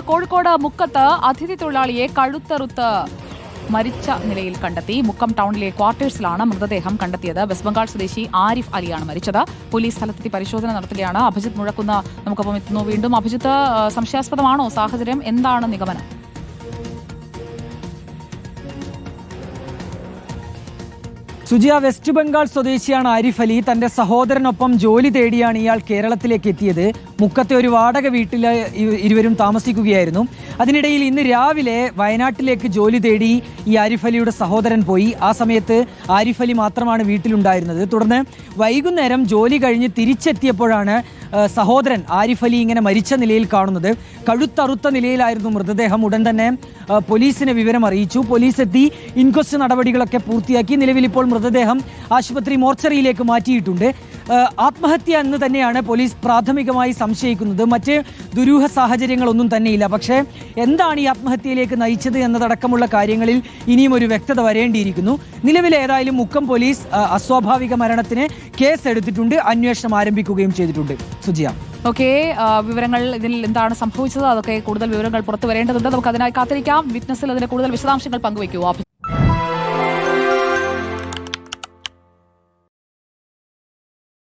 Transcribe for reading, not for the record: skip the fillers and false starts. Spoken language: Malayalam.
കോഴിക്കോട് മുക്കത്ത് അതിഥി തൊഴിലാളിയെ കഴുത്തറുത്ത് മരിച്ച നിലയിൽ കണ്ടെത്തി. മുക്കം ടൗണിലെ ക്വാർട്ടേഴ്സിലാണ് മൃതദേഹം കണ്ടെത്തിയത്. വെസ്റ്റ് ബംഗാൾ സ്വദേശി ആരിഫ് അലിയാണ് മരിച്ചത്. പോലീസ് സ്ഥലത്തെത്തി പരിശോധന നടത്തുകയാണ്. അഭിജിത്ത് മുഴക്കുന്ന നമുക്കൊപ്പം എത്തുന്നു. വീണ്ടും അഭിജിത്ത്, സംശയാസ്പദമാണോ സാഹചര്യം? എന്താണ് നിഗമനം? സുജിയ, വെസ്റ്റ് ബംഗാൾ സ്വദേശിയാണ് ആരിഫ് അലി. തന്റെ സഹോദരനൊപ്പം ജോലി തേടിയാണ് ഇയാൾ കേരളത്തിലേക്ക് എത്തിയത്. മുക്കത്തെ ഒരു വാടക വീട്ടിൽ ഇരുവരും താമസിക്കുകയായിരുന്നു. അതിനിടയിൽ ഇന്ന് രാവിലെ വയനാട്ടിലേക്ക് ജോലി തേടി ഈ ആരിഫ് അലിയുടെ സഹോദരൻ പോയി. ആ സമയത്ത് ആരിഫ് അലി മാത്രമാണ് വീട്ടിലുണ്ടായിരുന്നത്. തുടർന്ന് വൈകുന്നേരം ജോലി കഴിഞ്ഞ് തിരിച്ചെത്തിയപ്പോഴാണ് സഹോദരൻ ആരിഫ് അലി ഇങ്ങനെ മരിച്ച നിലയിൽ കാണുന്നത്. കഴുത്തറുത്ത നിലയിലായിരുന്നു മൃതദേഹം. ഉടൻ തന്നെ പോലീസിനെ വിവരം അറിയിച്ചു. പോലീസ് എത്തി ഇൻക്വസ്റ്റ് നടപടികളൊക്കെ പൂർത്തിയാക്കി. നിലവിൽ ഇപ്പോൾ മൃതദേഹം ആശുപത്രി മോർച്ചറിയിലേക്ക് മാറ്റിയിട്ടുണ്ട്. ആത്മഹത്യ എന്ന് തന്നെയാണ് പോലീസ് പ്രാഥമികമായി സംശയിക്കുന്നത്. മറ്റ് ദുരൂഹ സാഹചര്യങ്ങളൊന്നും തന്നെയില്ല. പക്ഷേ എന്താണ് ഈ ആത്മഹത്യയിലേക്ക് നയിച്ചത് എന്നതടക്കമുള്ള കാര്യങ്ങളിൽ ഇനിയും ഒരു വ്യക്തത വരേണ്ടിയിരിക്കുന്നു. നിലവിൽ ഏതായാലും മുക്കം പോലീസ് അസ്വാഭാവിക മരണത്തിന് കേസ് എടുത്തിട്ടുണ്ട്. അന്വേഷണം ആരംഭിക്കുകയും ചെയ്തിട്ടുണ്ട്. സുജിയ, ഓക്കെ, വിവരങ്ങൾ ഇതിൽ എന്താണ് സംഭവിച്ചത്, അതൊക്കെ കൂടുതൽ വിവരങ്ങൾ പുറത്തു വരേണ്ടതുണ്ട്. നമുക്ക് അതിനായി കാത്തിരിക്കാം. വിറ്റ്നസിൽ അതിന്റെ കൂടുതൽ വിശദാംശങ്ങൾ പങ്കുവയ്ക്കൂ.